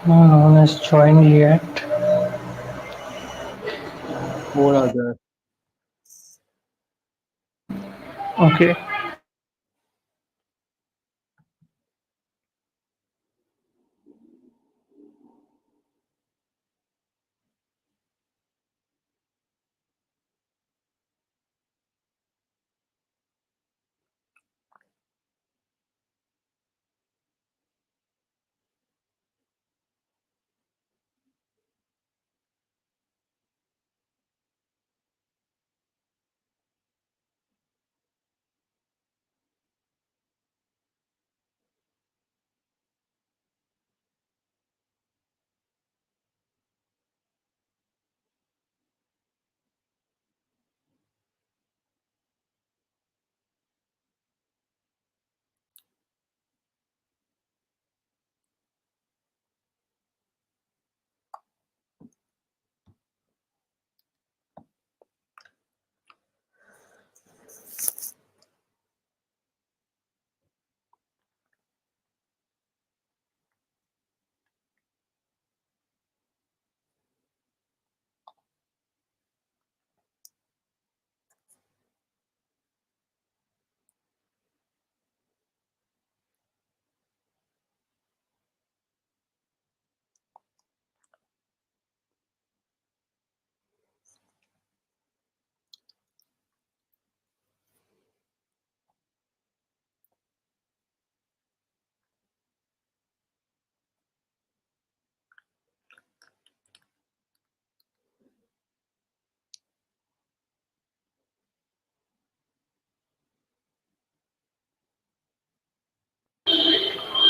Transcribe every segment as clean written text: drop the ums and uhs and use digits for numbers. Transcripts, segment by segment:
No one has joined yet. Four other. Okay.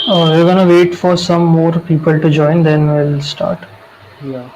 We're gonna wait for some more people to join, then we'll start. Yeah.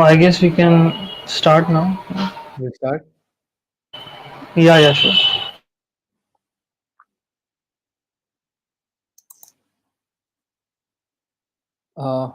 I guess we can start now. We start. Yeah, yeah, sure. Uh,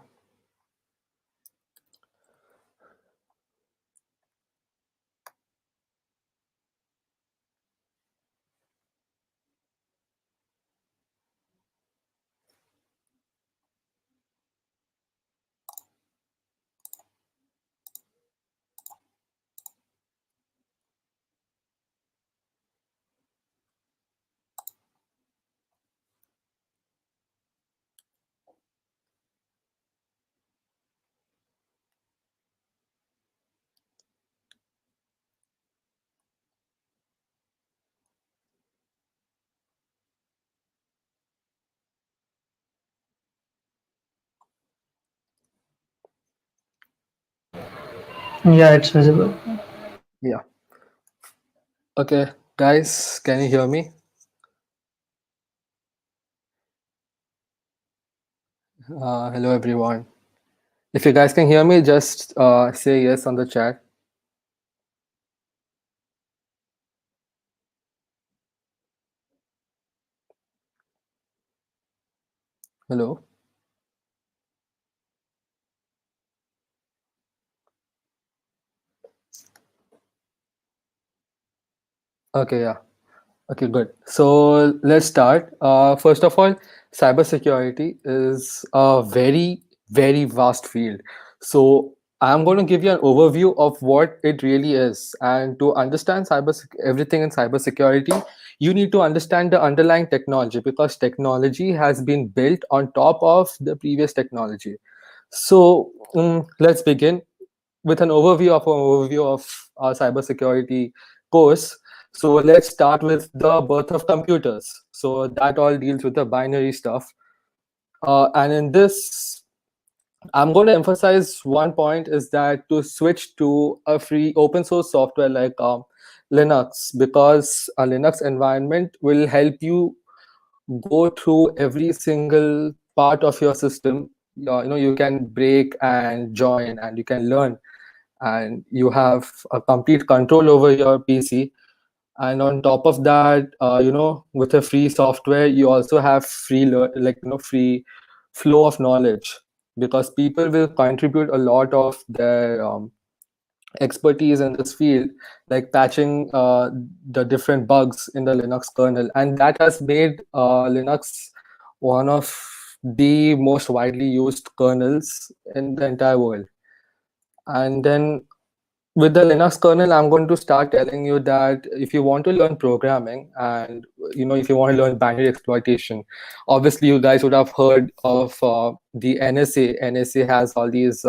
Yeah, it's visible. Yeah. Okay, guys, can you hear me? Hello, everyone. If you guys can hear me, just say yes on the chat. Hello. Okay, yeah. Okay, good. So let's start. First of all, cybersecurity is a very, very vast field. So I'm going to give you an overview of what it really is. And to understand everything in cybersecurity, you need to understand the underlying technology because technology has been built on top of the previous technology. So let's begin with an overview of our cybersecurity course. So let's start with the birth of computers. So that all deals with the binary stuff. And in this, I'm going to emphasize one point is that to switch to a free open source software like Linux, because a Linux environment will help you go through every single part of your system. You can break and join and you can learn and you have a complete control over your PC. And on top of that, with a free software, you also have free flow of knowledge because people will contribute a lot of their expertise in this field, like patching the different bugs in the Linux kernel, and that has made Linux one of the most widely used kernels in the entire world. And then with the Linux kernel, I'm going to start telling you that if you want to learn programming and if you want to learn binary exploitation, obviously you guys would have heard of the NSA. NSA has all these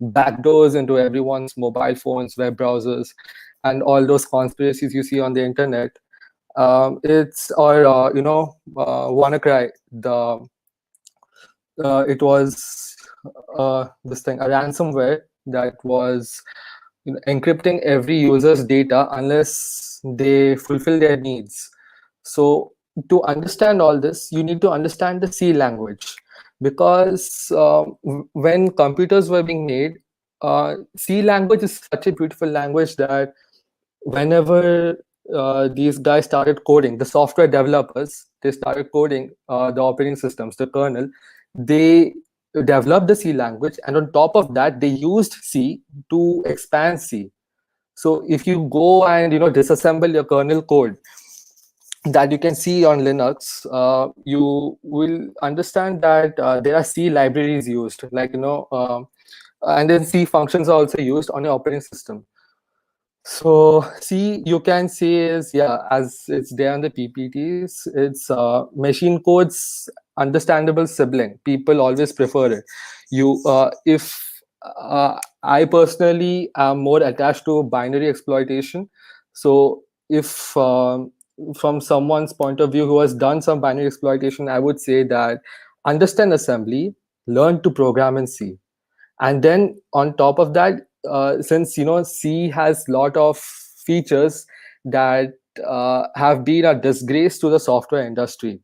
backdoors into everyone's mobile phones, web browsers, and all those conspiracies you see on the internet. It's or WannaCry. It was this thing, a ransomware that was encrypting every user's data unless they fulfill their needs. So to understand all this, you need to understand the C language because when computers were being made, C language is such a beautiful language that whenever these guys started coding, the software developers, they started coding the operating systems, the kernel, they developed the C language, and on top of that, they used C to expand C. So if you go and disassemble your kernel code that you can see on Linux, you will understand that there are C libraries used, and then C functions are also used on your operating system. So C, you can say is, yeah, as it's there on the PPTs, it's machine code's understandable sibling. People always prefer it. If I personally am more attached to binary exploitation. So if from someone's point of view who has done some binary exploitation, I would say that understand assembly, learn to program in C, and then on top of that, since C has lot of features that have been a disgrace to the software industry.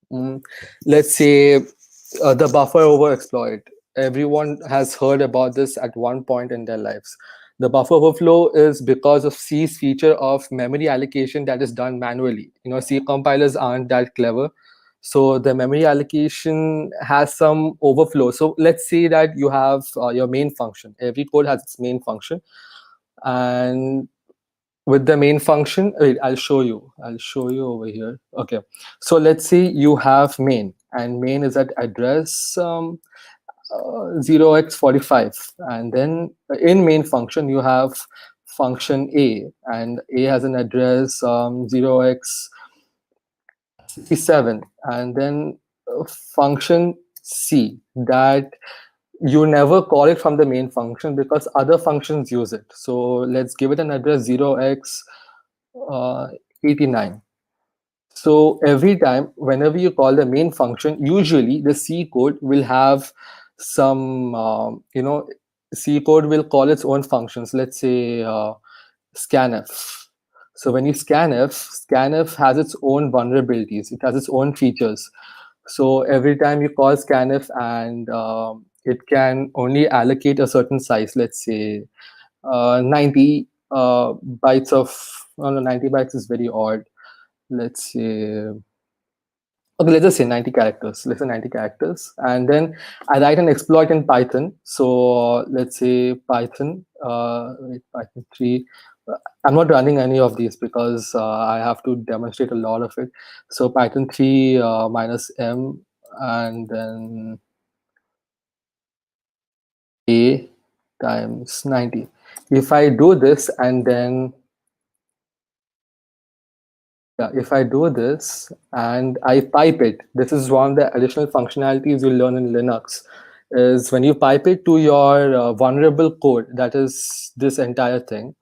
Mm, let's say the buffer overexploit. Everyone has heard about this at one point in their lives. The buffer overflow is because of C's feature of memory allocation that is done manually. C compilers aren't that clever, so the memory allocation has some overflow. So let's say that you have your main function. Every code has its main function, and with the main function, wait, I'll show you over here. Okay, so let's say you have main, and main is at address 0x45, and then in main function you have function A, and A has an address 0x67, and then function C that you never call it from the main function because other functions use it. So let's give it an address 0x89. So every time, whenever you call the main function, usually the C code will have some, C code will call its own functions. Let's say scanf. So when you scanf has its own vulnerabilities. It has its own features. So every time you call scanf, and it can only allocate a certain size. Let's say 90 bytes of. Oh no, 90 bytes is very odd. Let's say, okay, let's just say 90 characters. Let's say 90 characters. And then I write an exploit in Python. So let's say Python, Python 3. I'm not running any of these because I have to demonstrate a lot of it. So Python 3 minus m, and then a times 90. If I do this, and then yeah, if I do this and I pipe it, this is one of the additional functionalities you'll learn in Linux, is when you pipe it to your vulnerable code, that is this entire thing.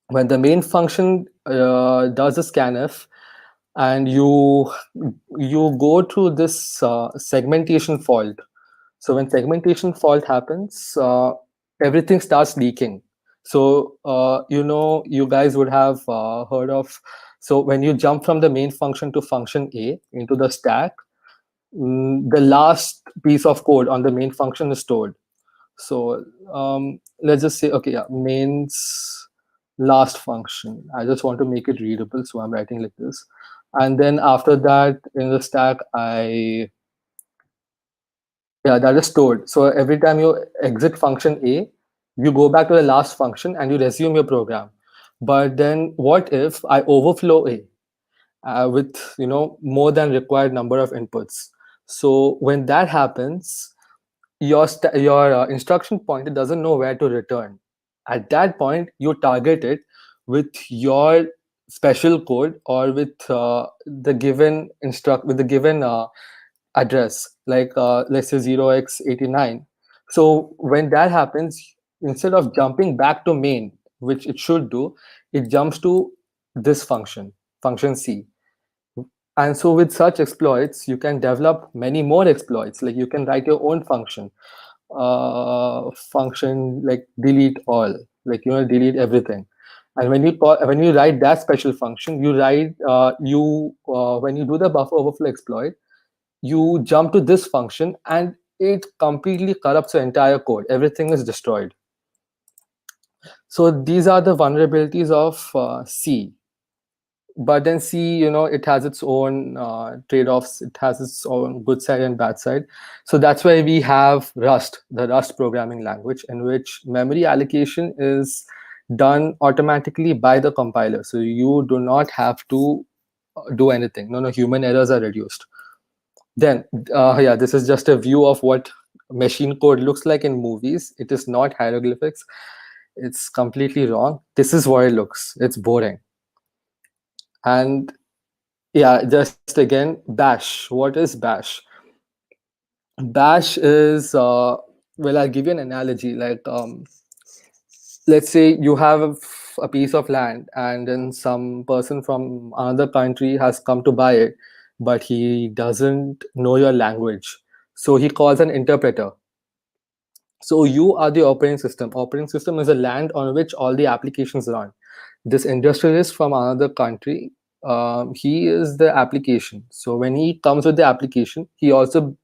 When the main function does a scanf, and you go to this segmentation fault. So when segmentation fault happens, everything starts leaking. So you guys would have heard of. So when you jump from the main function to function A into the stack, the last piece of code on the main function is stored. So let's just say, okay, yeah, mains last function. I just want to make it readable, so I'm writing like this. And then after that, in the stack, yeah, that is stored. So every time you exit function A, you go back to the last function and you resume your program. But then what if I overflow A with more than required number of inputs? So when that happens, your instruction pointer doesn't know where to return. At that point, you target it with your special code, or with the given address, like let's say 0x89. So when that happens, instead of jumping back to main, which it should do, it jumps to this function C. And so with such exploits, you can develop many more exploits. Like you can write your own function like delete all, like delete everything. And when you write that special function, you write when you do the buffer overflow exploit, you jump to this function and it completely corrupts your entire code. Everything is destroyed. So these are the vulnerabilities of C. But then C, it has its own trade-offs. It has its own good side and bad side. So that's why we have Rust, the Rust programming language, in which memory allocation is done automatically by the compiler. So you do not have to do anything. No, human errors are reduced. Then, yeah, this is just a view of what machine code looks like in movies. It is not hieroglyphics. It's completely wrong. This is what it looks. It's boring. And yeah, just again, Bash. What is Bash? Bash is, well, I'll give you an analogy. Like, let's say you have a piece of land, and then some person from another country has come to buy it, but he doesn't know your language. So he calls an interpreter. So you are the operating system. Operating system is a land on which all the applications run. This industrialist from another country, he is the application. So when he comes with the application, he also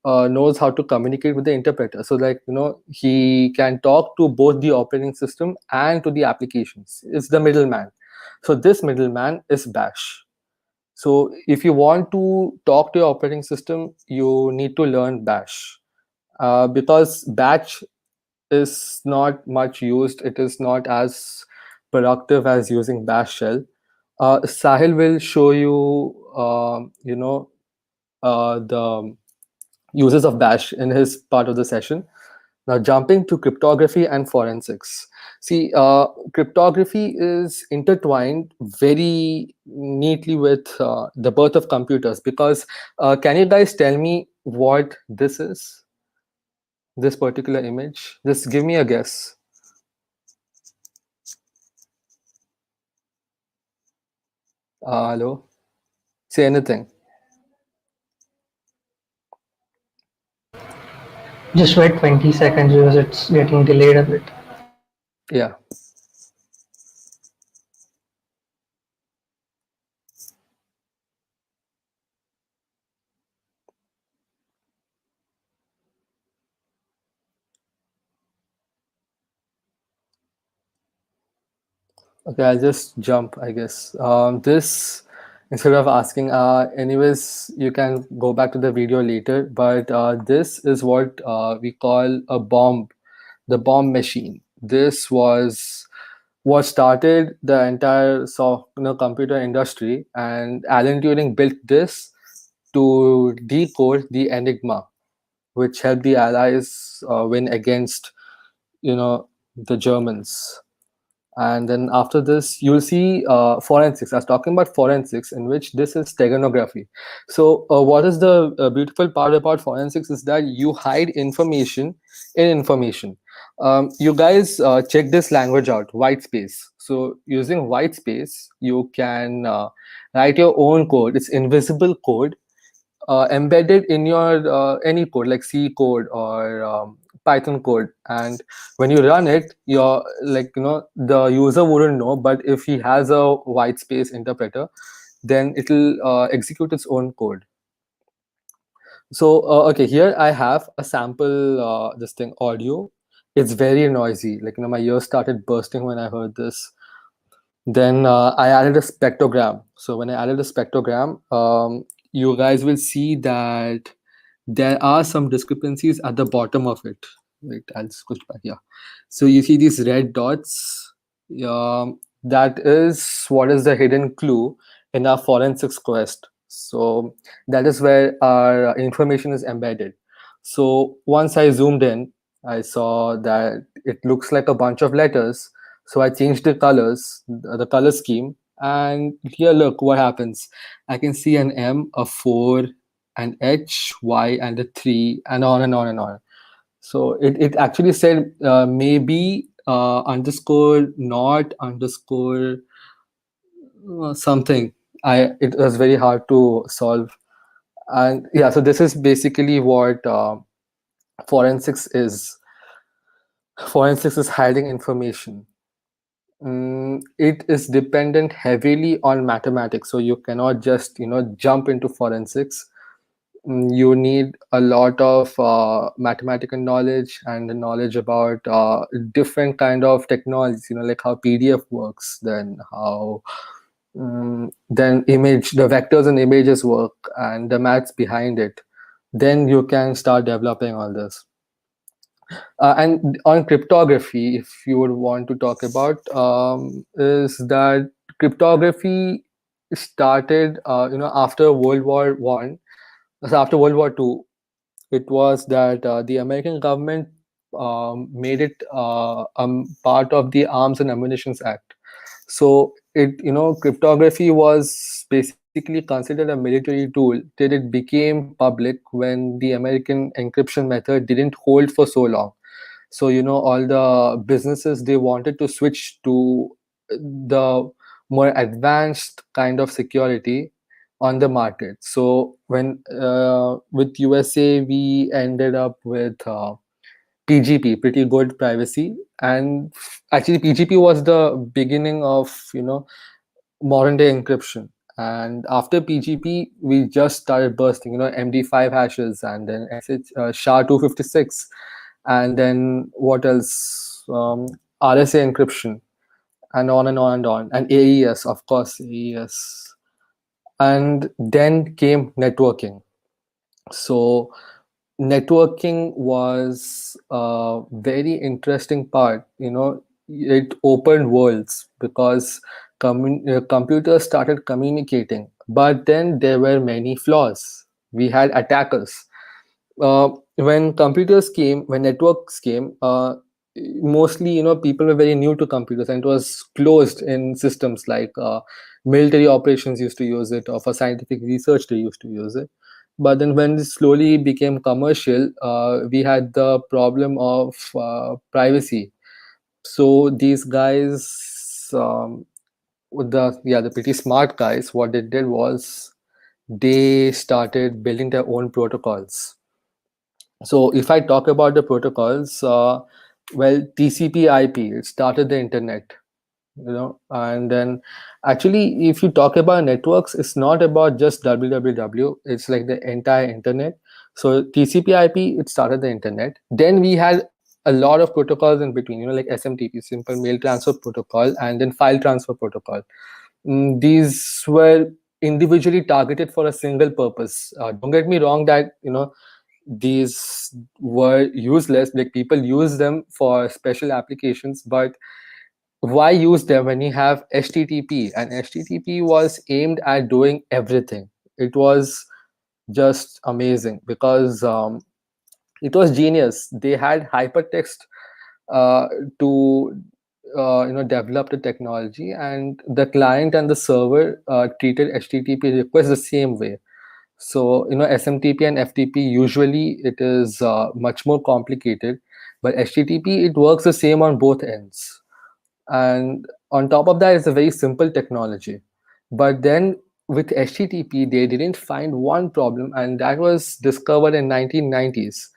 knows how to communicate with the interpreter. So like, he can talk to both the operating system and to the applications. It's the middleman. So this middleman is Bash. So if you want to talk to your operating system, you need to learn Bash. Because batch is not much used. It is not as productive as using bash shell. Sahil will show you, the uses of bash in his part of the session. Now, jumping to cryptography and forensics. See, cryptography is intertwined very neatly with the birth of computers, because can you guys tell me what this is? This particular image? Just give me a guess. Hello? Say anything. Just wait 20 seconds because it's getting delayed a bit. Yeah. Okay, I'll just jump, I guess. This, instead of asking, anyways, you can go back to the video later, but this is what we call a bomb, the bomb machine. This was what started the entire computer industry, and Alan Turing built this to decode the Enigma, which helped the Allies win against, you know, the Germans. And then after this you'll see forensics. I was talking about forensics, in which this is steganography. So what is the beautiful part about forensics is that you hide information in information. You guys check this language out, white space. So using white space you can write your own code. It's invisible code embedded in your any code like C code or Python code, and when you run it, you're like, the user wouldn't know, but if he has a white space interpreter, then it'll execute its own code. So okay, here I have a sample this thing audio. It's very noisy, like, my ears started bursting when I heard this. Then I added a spectrogram. So when I added a spectrogram, you guys will see that there are some discrepancies at the bottom of it. Wait, I'll switch back. Yeah. So you see these red dots. That is what is the hidden clue in our forensics quest. So that is where our information is embedded. So once I zoomed in, I saw that it looks like a bunch of letters. So I changed the colors, the color scheme, and here look what happens. I can see an M, a 4, an H, Y, and a 3, and on and on and on. So it actually said maybe underscore not underscore something. It was very hard to solve. And yeah, so this is basically what forensics is. Forensics is hiding information. It is dependent heavily on mathematics, so you cannot just jump into forensics. You need a lot of mathematical knowledge and the knowledge about different kind of technologies, like how PDF works, then how then image the vectors and images work, and the maths behind it. Then you can start developing all this. And on cryptography, if you would want to talk about, is that cryptography started after World War I. So after World War II, it was that the American government made it part of the Arms and Ammunitions Act. So cryptography was basically considered a military tool till it became public when the American encryption method didn't hold for so long. So all the businesses, they wanted to switch to the more advanced kind of security on the market. So when with USA we ended up with PGP, pretty good privacy, and actually PGP was the beginning of modern day encryption. And after PGP, we just started bursting, MD5 hashes, and then SHA-256, and then what else? RSA encryption, and on and on and on, and AES, of course, AES. And then came networking. So networking was a very interesting part. It opened worlds because computers started communicating, but then there were many flaws. We had attackers. When computers came, when networks came, mostly people were very new to computers, and it was closed in systems like military operations used to use it, or for scientific research they used to use it. But then when it slowly became commercial, we had the problem of privacy. So these guys, with the pretty smart guys, what they did was they started building their own protocols. So if I talk about the protocols, well, TCP/IP, it started the internet, and then actually, if you talk about networks, it's not about just www, it's like the entire internet. So TCP/IP, it started the internet. Then we had a lot of protocols in between, like SMTP, simple mail transfer protocol, and then file transfer protocol. These were individually targeted for a single purpose. Don't get me wrong that these were useless, like people use them for special applications, but why use them when you have HTTP? And HTTP was aimed at doing everything. It was just amazing because it was genius. They had hypertext uh, to develop the technology, and the client and the server treated HTTP requests the same way. So SMTP and FTP, usually it is much more complicated, but HTTP, it works the same on both ends. And on top of that, it's a very simple technology. But then with HTTP, they didn't find one problem, and that was discovered in 1990s,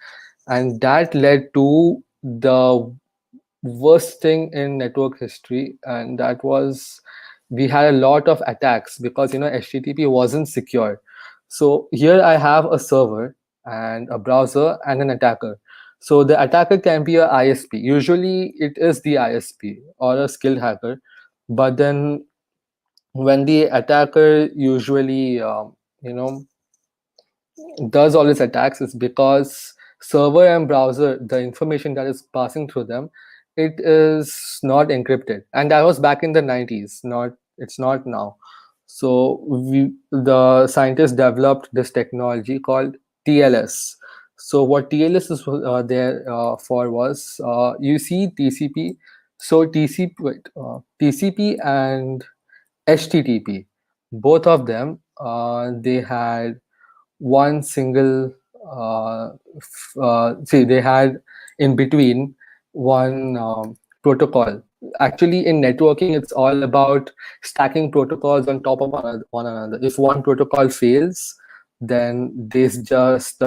and that led to the worst thing in network history, and that was we had a lot of attacks because HTTP wasn't secure. So here I have a server and a browser and an attacker. So the attacker can be a ISP. Usually it is the ISP or a skilled hacker, but then when the attacker usually does all these attacks is because server and browser, the information that is passing through them, it is not encrypted, and that was back in the 90s. Not It's not now. So the scientists developed this technology called TLS. So what TLS is there for was, you see TCP. So TCP and HTTP, both of them, they had one single see, they had in between one protocol. Actually, in networking, it's all about stacking protocols on top of one another. If one protocol fails, then they just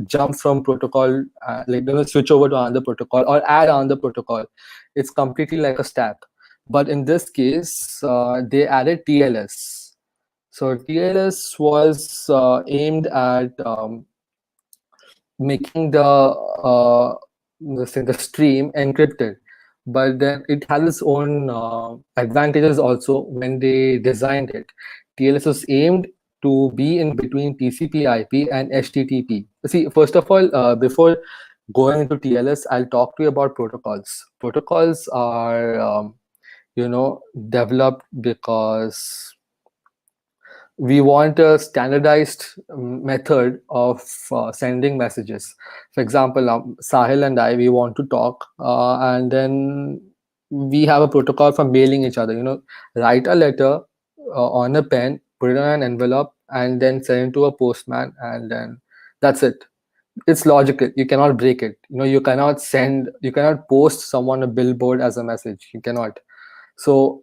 jump from protocol, like switch over to another protocol or add another protocol. It's completely like a stack. But in this case, they added TLS. So TLS was aimed at making the stream encrypted, but then it has its own advantages also. When they designed it, TLS was aimed to be in between TCP/IP and HTTP. See, first of all, before going into TLS, I'll talk to you about protocols. Protocols are developed because we want a standardized method of sending messages. For example, Sahil and I, we want to talk, and then we have a protocol for mailing each other. Write a letter on a pen, put it on an envelope, and then send it to a postman, and then that's it. It's logical. You cannot break it. You cannot post someone a billboard as a message. You cannot. So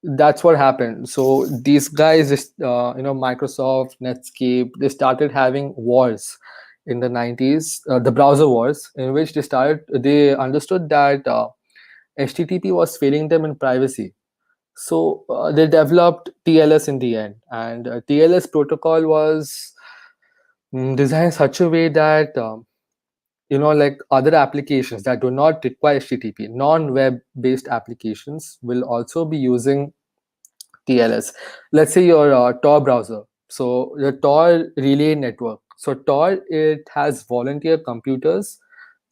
that's what happened. So these guys, Microsoft, Netscape, they started having wars in the 90s, the browser wars, in which they understood that HTTP was failing them in privacy. So they developed TLS in the end, and TLS protocol was designed in such a way that like other applications that do not require HTTP, non-web based applications, will also be using TLS. Let's say your Tor browser. So your Tor relay network. So Tor, it has volunteer computers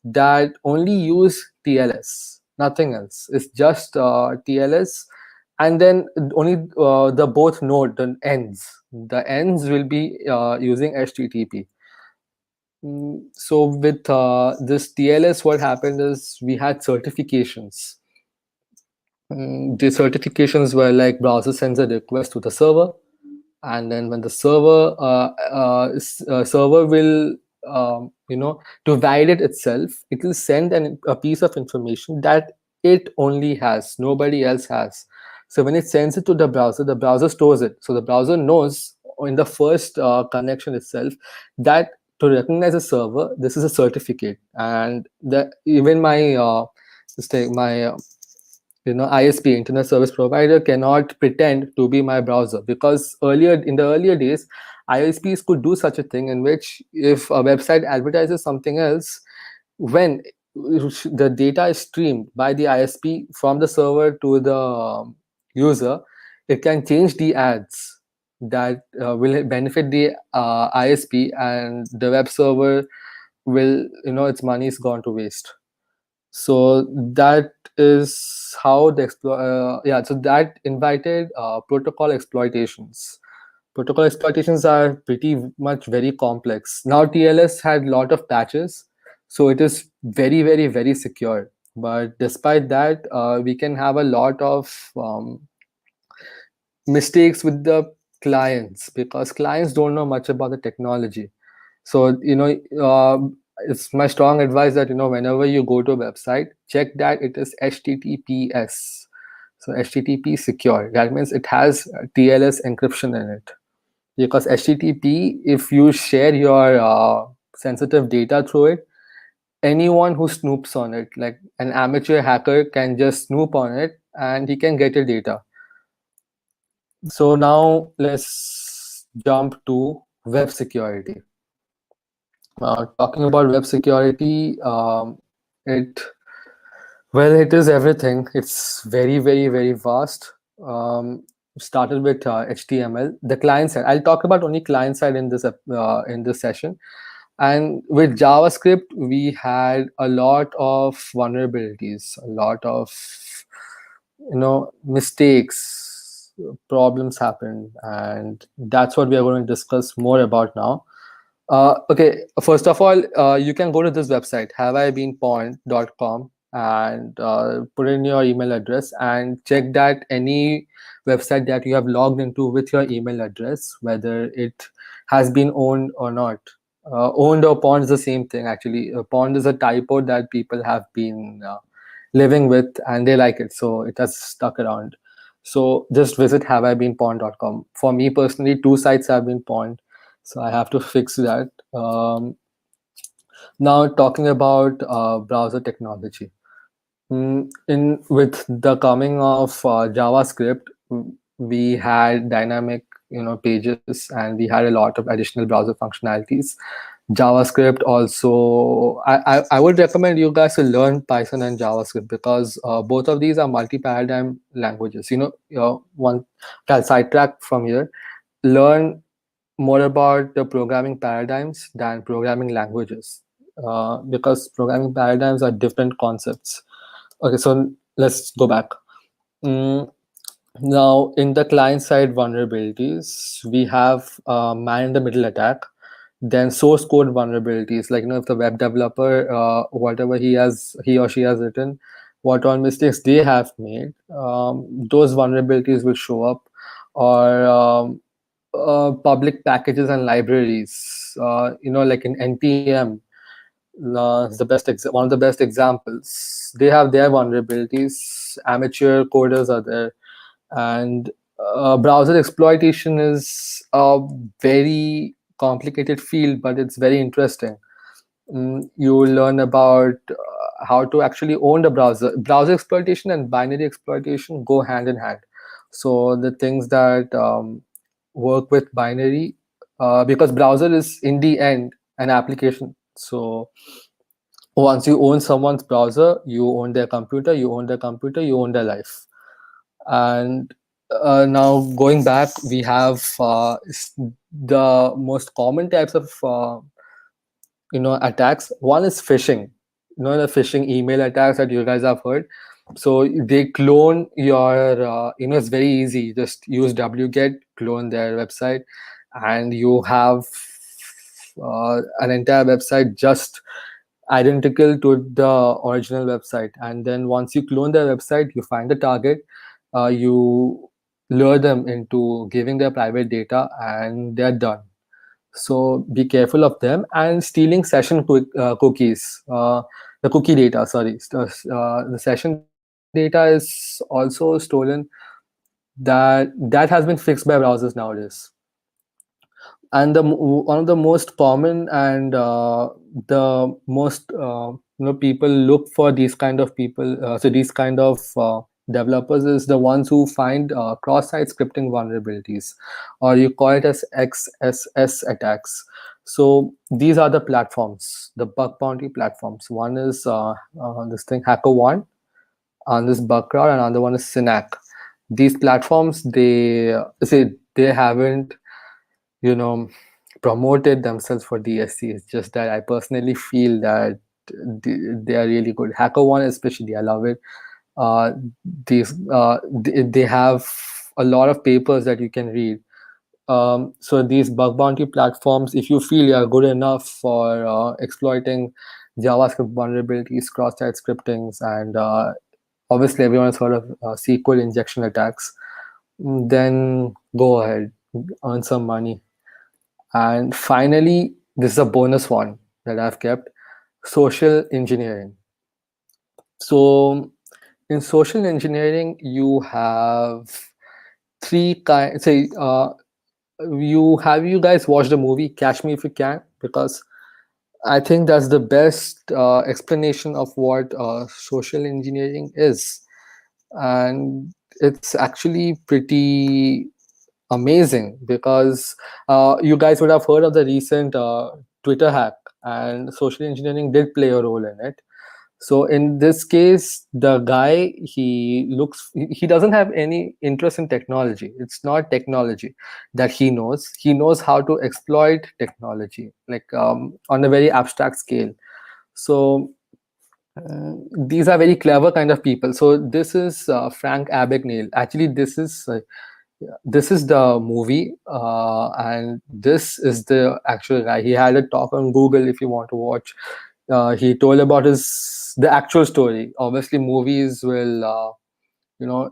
that only use TLS, nothing else. It's just TLS, and then only the both node, the ends. The ends will be using HTTP. So with this TLS, what happened is we had certifications. The certifications were like browser sends a request to the server, and then when the server will to validate itself, it will send a piece of information that it only has, nobody else has. So when it sends it to the browser stores it. So the browser knows in the first connection itself that to recognize a server, this is a certificate, and even my ISP, internet service provider, cannot pretend to be my browser, because in the earlier days, ISPs could do such a thing, in which if a website advertises something else, when the data is streamed by the ISP from the server to the user, it can change the ads that will benefit the ISP, and the web server will, its money is gone to waste. So that is how so that invited protocol exploitations. Protocol exploitations are pretty much very complex. Now TLS had a lot of patches, so it is very, very, very secure. But despite that, we can have a lot of mistakes with the clients, because clients don't know much about the technology. So it's my strong advice that whenever you go to a website, check that it is HTTPS. So HTTP secure, that means it has TLS encryption in it, because HTTP, if you share your sensitive data through it, anyone who snoops on it, like an amateur hacker, can just snoop on it and he can get your data. So now let's jump to web security. Talking about web security, it is everything. It's very, very, very vast. Started with HTML, the client side. I'll talk about only client side in this session. And with JavaScript, we had a lot of vulnerabilities, a lot of mistakes, problems happened, and that's what we are going to discuss more about now. Okay, first of all, you can go to this website, haveibeenpawned.com, and put in your email address and check that any website that you have logged into with your email address, whether it has been owned or not. Owned or pawned is the same thing, actually. Pawned is a typo that people have been living with, and they like it, so it has stuck around. So just visit haveibeenpawned.com. For me personally, 2 sites have been pawned, so I have to fix that. Now talking about browser technology. With the coming of JavaScript, we had dynamic pages, and we had a lot of additional browser functionalities. JavaScript also, I would recommend you guys to learn Python and JavaScript, because both of these are multi-paradigm languages. I'll sidetrack from here. Learn more about the programming paradigms than programming languages, because programming paradigms are different concepts. Okay, so let's go back. Now, in the client side vulnerabilities, we have man-in-the-middle attack, then source code vulnerabilities, like if the web developer, whatever he or she has written, what all mistakes they have made, those vulnerabilities will show up. Or public packages and libraries, like in NPM, is one of the best examples. They have their vulnerabilities. Amateur coders are there, and browser exploitation is a very complicated field, but it's very interesting. You will learn about how to actually own the browser. Browser exploitation and binary exploitation go hand in hand. So the things that work with binary, because browser is in the end an application. So once you own someone's browser, you own their computer, you own their life. And now going back, we have the most common types of attacks. One is phishing. The phishing email attacks that you guys have heard. So they clone your it's very easy. Just use wget, clone their website, and you have an entire website just identical to the original website. And then once you clone their website, you find the target, you lure them into giving their private data, and they're done. So be careful of them. And stealing session cookies, the cookie data, sorry. The session data is also stolen. That has been fixed by browsers nowadays. and one of the most common and the most people look for these kind of people, so these kind of developers is the ones who find cross-site scripting vulnerabilities, or you call it as XSS attacks. So these are the platforms, the bug bounty platforms. One is this thing HackerOne, and this Bugcrowd, and another one is Synac. These platforms, they say they haven't promoted themselves for DSC. It's just that I personally feel that they are really good. HackerOne especially, I love it. uh, they have a lot of papers that you can read. So these bug bounty platforms, if you feel you are good enough for exploiting JavaScript vulnerabilities, cross-site scriptings, and obviously everyone has heard of SQL injection attacks, then go ahead, earn some money. And finally, this is a bonus one that I've kept: social engineering. So in social engineering, you have three kinds. Say, you guys watched the movie Catch Me If You Can? Because I think that's the best explanation of what social engineering is, and it's actually pretty amazing because you guys would have heard of the recent Twitter hack, and social engineering did play a role in it. So in this case, the guy, he doesn't have any interest in technology. It's not technology that he knows. He knows how to exploit technology, like on a very abstract scale. So these are very clever kind of people. So this is Frank Abagnale. Actually, this is the movie, and this is the actual guy. He had a talk on Google if you want to watch. He told about the actual story. Obviously, movies will you know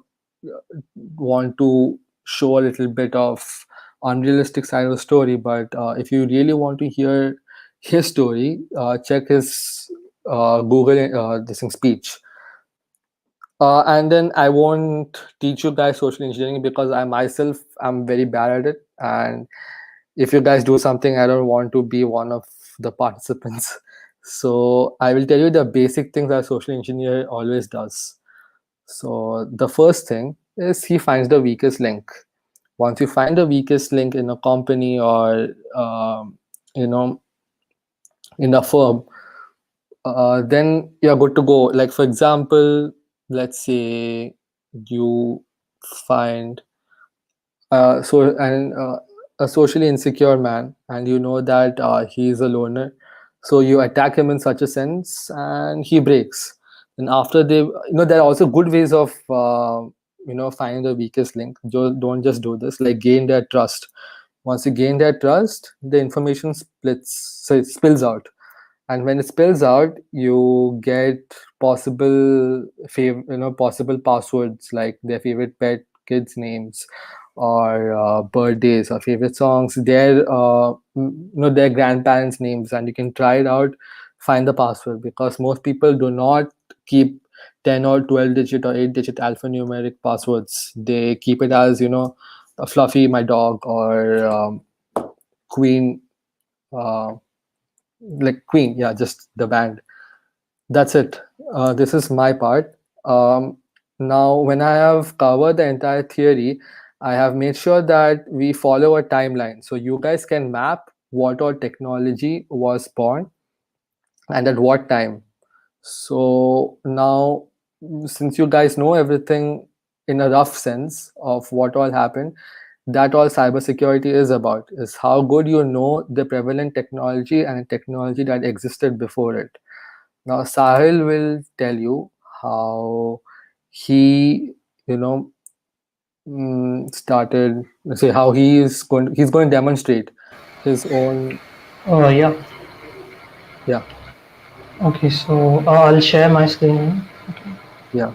want to show a little bit of unrealistic side of the story, but if you really want to hear his story, check his Google this thing speech. And then I won't teach you guys social engineering because I myself am very bad at it. And if you guys do something, I don't want to be one of the participants. So I will tell you the basic things that a social engineer always does. So the first thing is he finds the weakest link. Once you find the weakest link in a company or you know in a firm, then you're good to go. Like for example, let's say you find a socially insecure man, and you know that he is a loner, so you attack him in such a sense, and he breaks. And after there are also good ways of finding the weakest link. Don't just do this. Like gain their trust. Once you gain their trust, the information it spills out, and when it spills out, you get possible passwords, like their favorite pet kids names, or birthdays, or favorite songs, their grandparents names, and you can try it out, find the password, because most people do not keep 10 or 12 digit or 8 digit alphanumeric passwords. They keep it as a Fluffy, my dog, or Queen, uh, like Queen, yeah, just the band. That's it. This is my part. Now, when I have covered the entire theory, I have made sure that we follow a timeline. So you guys can map what all technology was born and at what time. So now, since you guys know everything in a rough sense of what all happened, that all cybersecurity is about, is how good you know the prevalent technology and technology that existed before it. Now, Sahil will tell you how he, started. Let's say how he's going to demonstrate his own. Yeah. Yeah, Okay, so I'll share my screen. yeah.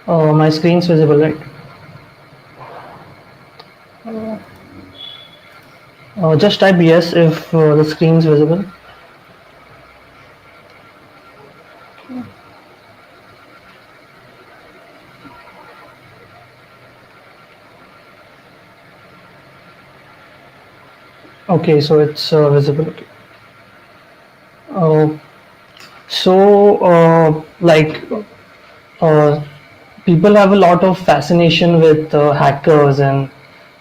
My screen's visible, right? Just type yes if the screen's visible. Okay, so it's visible. Okay. Uh, so, people have a lot of fascination with hackers and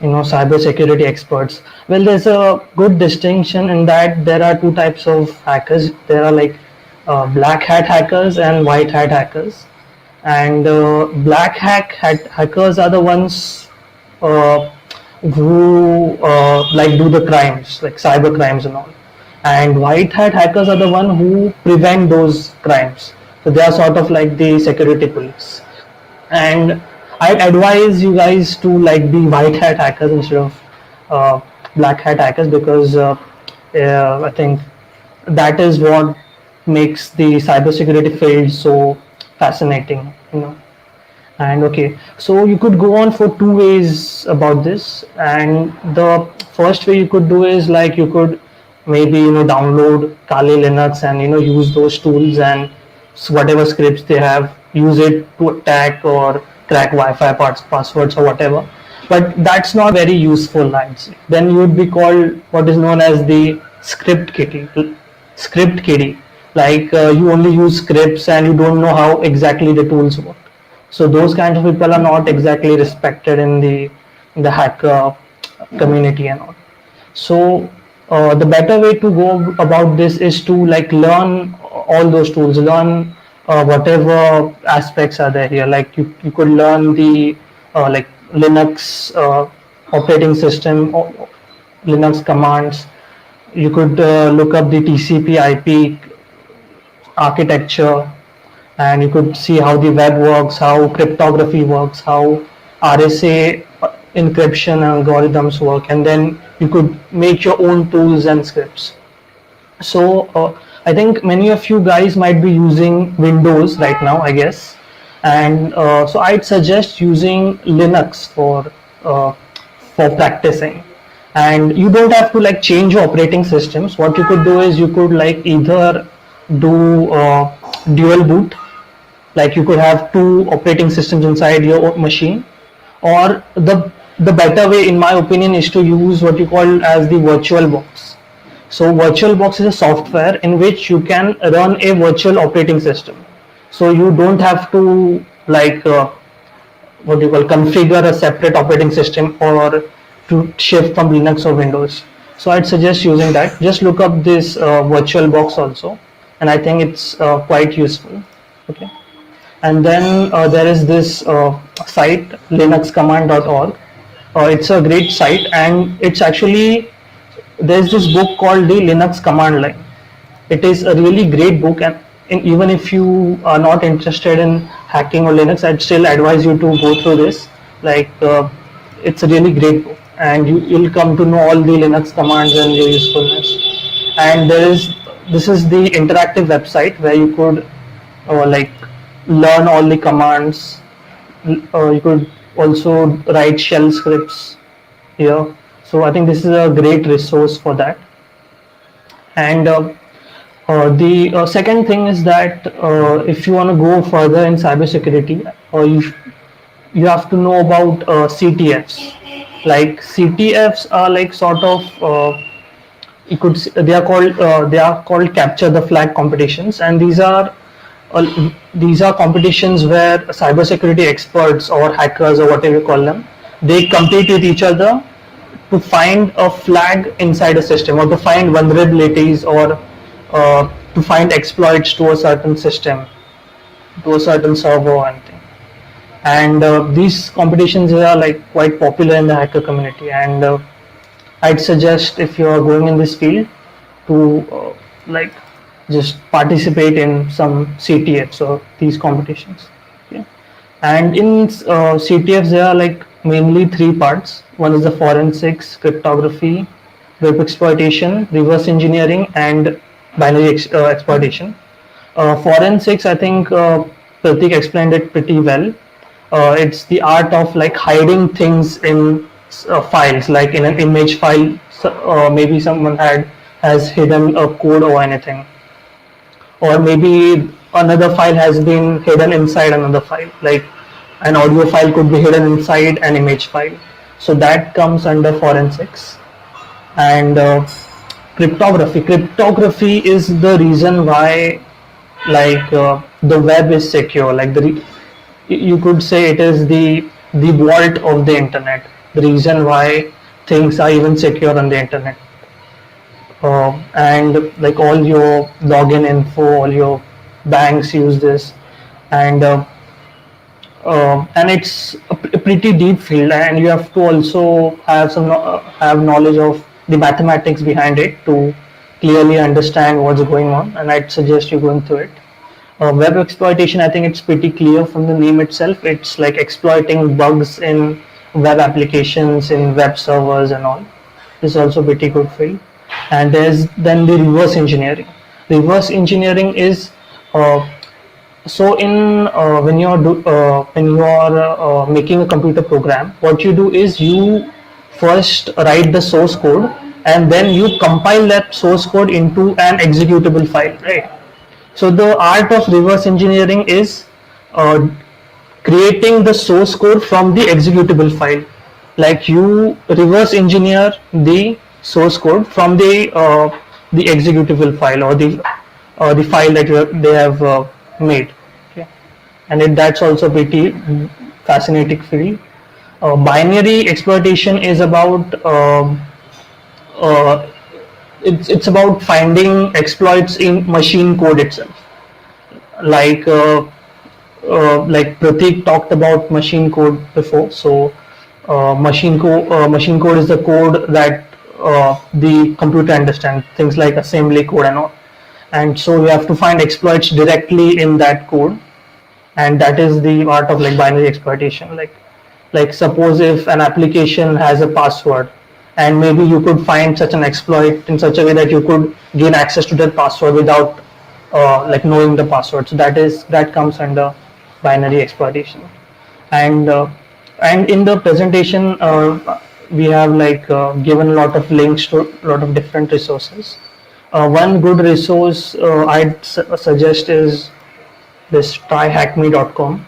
cybersecurity experts. Well, there's a good distinction in that there are two types of hackers. There are like black hat hackers and white hat hackers. And hackers are the ones uh, who like do the crimes, like cyber crimes and all. And white hat hackers are the one who prevent those crimes. So they are sort of like the security police. And I'd advise you guys to like be white hat hackers instead of uh, black hat hackers, because I think that is what makes the cybersecurity field so fascinating, And okay, so you could go on for two ways about this. And the first way you could do is like you could maybe download Kali Linux and use those tools and whatever scripts they have, use it to attack or crack Wi-Fi passwords or whatever. But that's not very useful, I'd say. Then you would be called what is known as the script kiddie. Like you only use scripts and you don't know how exactly the tools work. So those kinds of people are not exactly respected in the hacker community and all. So the better way to go about this is to like learn all those tools, learn whatever aspects are there here. Like you could learn the like Linux operating system, Linux commands. You could look up the TCP/IP architecture, and you could see how the web works, how cryptography works, how RSA encryption algorithms work, and then you could make your own tools and scripts. So I think many of you guys might be using Windows right now, I guess, and so I'd suggest using Linux for practicing. And you don't have to like change your operating systems. What you could do is you could like either do dual boot, like you could have two operating systems inside your machine, or the better way in my opinion is to use what you call as the virtual box. So virtual box is a software in which you can run a virtual operating system. So you don't have to like what you call configure a separate operating system or to shift from Linux or Windows. So I'd suggest using that. Just look up this virtual box also, and I think it's quite useful. Okay. And then there is this site linuxcommand.org. It's a great site, and it's actually, there's this book called the Linux command line. It is a really great book, and even if you are not interested in hacking or Linux, I'd still advise you to go through this. Like it's a really great book, and you'll come to know all the Linux commands and their usefulness. And this is the interactive website where you could like learn all the commands. You could also write shell scripts here. So I think this is a great resource for that. And the second thing is that if you want to go further in cybersecurity, you have to know about CTFs. Like CTFs are like sort of they are called capture the flag competitions, and these are competitions where cybersecurity experts or hackers or whatever you call them, they compete with each other to find a flag inside a system, or to find vulnerabilities, or to find exploits to a certain system, to a certain server or anything. And these competitions are like quite popular in the hacker community, and I'd suggest, if you are going in this field, to like just participate in some CTFs or these competitions. Okay. And in CTFs there are like mainly three parts. One is the forensics, cryptography, web exploitation, reverse engineering, and binary exploitation. Forensics, I think Prateek explained it pretty well. It's the art of like hiding things in files, like in an image file. Maybe someone has hidden a code or anything, or maybe another file has been hidden inside another file, like an audio file could be hidden inside an image file. So that comes under forensics. And cryptography is the reason why, like, the web is secure. Like, you could say it is the vault of the internet, the reason why things are even secure on the internet. And like all your login info, all your banks use this. And it's a pretty deep field, and you have to also have have knowledge of the mathematics behind it to clearly understand what's going on. And I'd suggest you going through it. Web exploitation, I think it's pretty clear from the name itself. It's like exploiting bugs in web applications, in web servers, and all. This is also pretty good field. And there's then the reverse engineering. Reverse engineering is so in when you are making a computer program, what you do is you first write the source code, and then you compile that source code into an executable file, right? So the art of reverse engineering is uh, creating the source code from the executable file. Like, you reverse engineer the source code from the executable file, or the file that they have made. Okay, and that's also pretty fascinating field. Binary exploitation is about uh, it's about finding exploits in machine code itself. Like like Prateek talked about machine code before. So machine code is the code that the computer understands, things like assembly code and all. And so you have to find exploits directly in that code, and that is the art of like binary exploitation. Like suppose if an application has a password, and maybe you could find such an exploit in such a way that you could gain access to that password without like knowing the password. So that comes under binary exploitation. And in the presentation we have like given a lot of links to a lot of different resources. One good resource I'd suggest is this tryhackme.com.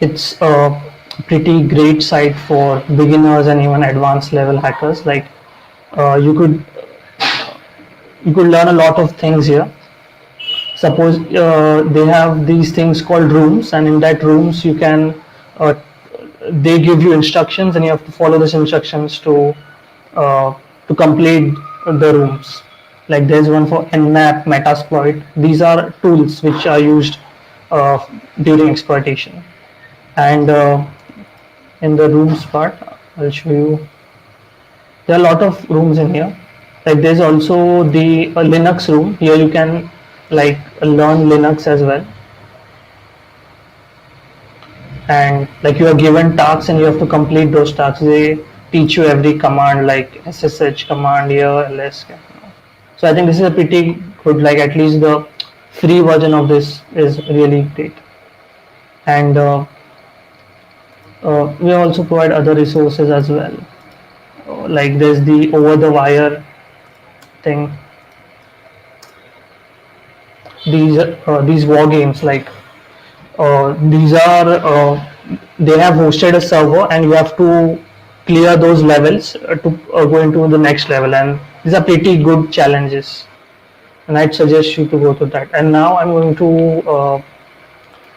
It's a pretty great site for beginners and even advanced level hackers. Like you could learn a lot of things here. Suppose they have these things called rooms, and in that rooms you can they give you instructions, and you have to follow these instructions to complete the rooms. Like, there's one for nmap, metasploit. These are tools which are used uh, during exploitation. And in the rooms part, I'll show you. There are a lot of rooms in here. Like, there's also the Linux room. Here you can like learn Linux as well. And like, you are given tasks and you have to complete those tasks. They teach you every command, like SSH command here, ls. So I think this is a pretty good, like, at least the free version of this is really great. And we also provide other resources as well. Like, there's the over the wire thing. These war games, like these are they have hosted a server, and you have to clear those levels to go into the next level, and these are pretty good challenges, and I'd suggest you to go to that. And now I'm going to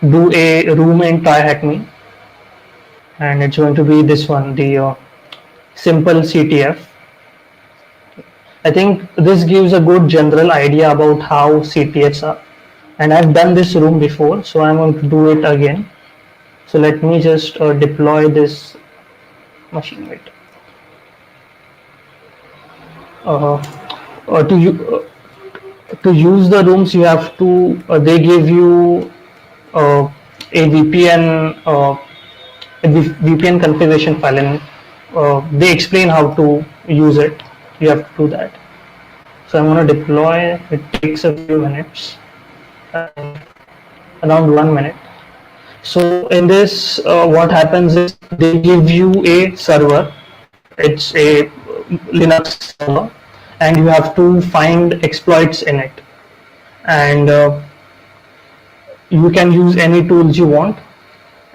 do a room in tryhackme, and it's going to be this one, the simple CTF. I think this gives a good general idea about how CTFs are, and I've done this room before, so I'm going to do it again. So let me just deploy this machine. Wait. To use the rooms, you have to they give you a VPN configuration file, and they explain how to use it. You have to do that. So I'm going to deploy. It takes a few minutes, around 1 minute. So in this, what happens is they give you a server. It's a Linux server, and you have to find exploits in it. And you can use any tools you want.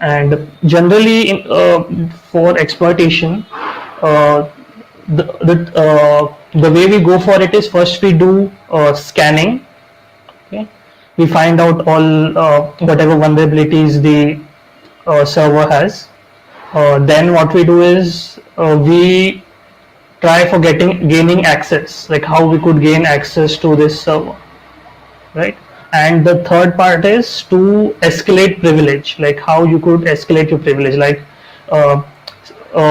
And generally, for exploitation, the way we go for it is, first we do scanning. Okay, we find out all whatever vulnerabilities the server has. Then what we do is we try for gaining access, like how we could gain access to this server, right? And the third part is to escalate privilege, like how you could escalate your privilege. Like uh,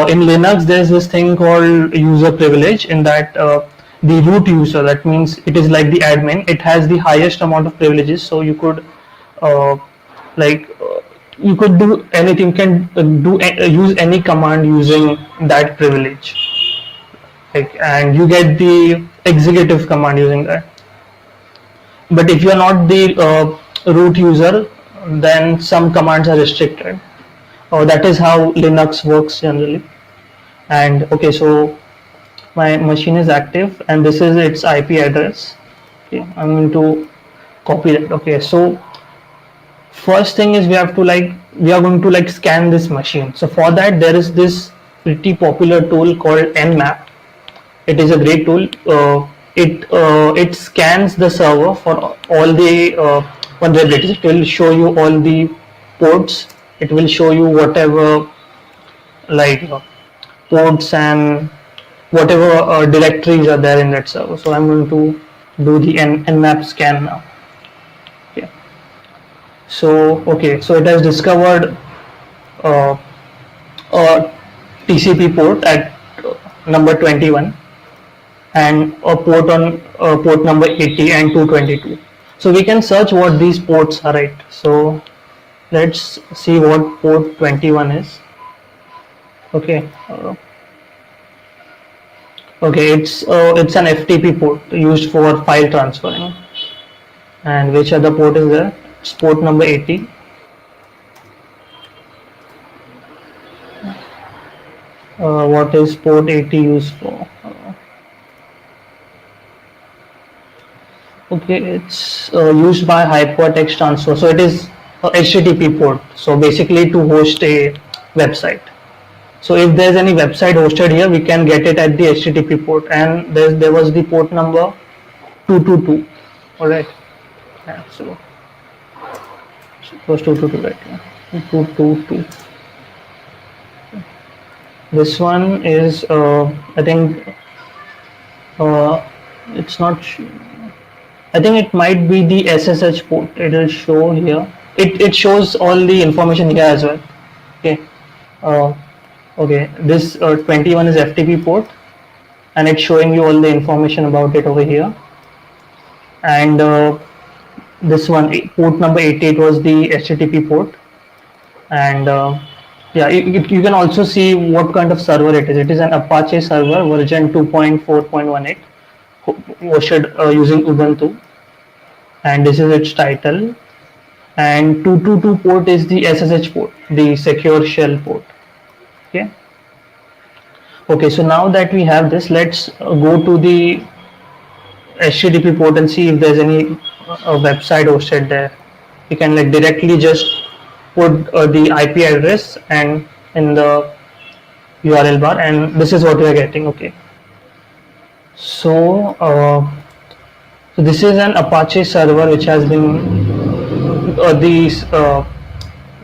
in Linux, there's this thing called user privilege, in that the root user, that means it is like the admin, it has the highest amount of privileges. So you could uh, like you could do anything, can use any command using that privilege, like, and you get the executive command using that. But if you are not the root user, then some commands are restricted. That is how Linux works generally. And okay, so my machine is active and this is its IP address. Okay, I'm going to copy that. Okay, so first thing is we are going to like scan this machine. So for that, there is this pretty popular tool called Nmap. It is a great tool. It scans the server for all the vulnerabilities. It will show you all the ports. It will show you whatever, like ports and whatever directories are there in that server. So I'm going to do the Nmap scan now. Okay. So so it has discovered a TCP port at number 21 and a port on port number 80 and 222. So we can search what these ports are, right? So let's see what port 21 is. Okay. Okay, it's an FTP port used for file transferring. And which other port is there? It's port number 80. What is port 80 used for? Okay, it's used by hypertext transfer. So it is a HTTP port. So basically to host a website. So if there's any website hosted here, we can get it at the HTTP port. And there was the port number 222. All right. Yeah, so it was 222, right? Yeah. 222. This one is I think it's not. I think it might be the SSH port. It will show here. It shows all the information here as well. Okay. Okay. This 21 is FTP port, and it's showing you all the information about it over here. And this one, port number 88, was the HTTP port. And yeah, you can also see what kind of server it is. It is an Apache server version 2.4.18 hosted using Ubuntu. And this is its title. And 222 port is the SSH port, the secure shell port. Okay. Okay, so now that we have this, let's go to the HTTP port and see if there's any website hosted there. You can like directly just put the IP address and in the URL bar, and this is what we are getting. Okay. So so this is an Apache server which has been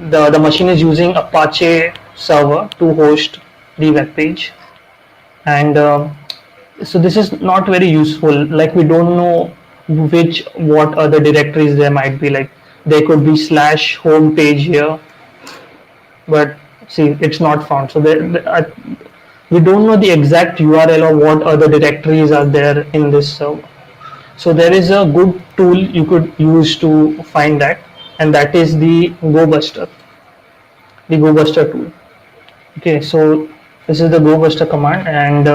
the machine is using Apache server to host the web page. And so this is not very useful. Like we don't know what other directories there might be. Like there could be /home page here, but see, it's not found. So we don't know the exact URL or what other directories are there in this server. So there is a good tool you could use to find that, and that is the GoBuster tool. Okay, so this is the GoBuster command, and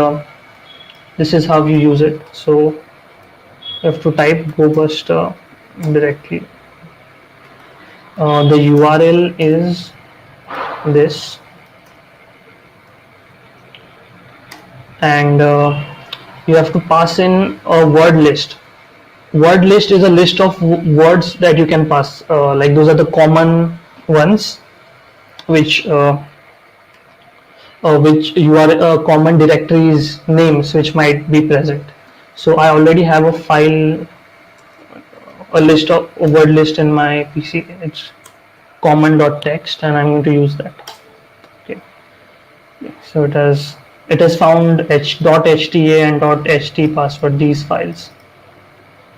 this is how you use it. So you have to type GoBuster directly. The URL is this, and you have to pass in a word list. Word list is a list of words that you can pass. Like those are the common ones, which which common directories names which might be present. So I already have a file, a word list in my PC. It's common.txt, and I'm going to use that. Okay. So it has found .hta and .ht password, these files.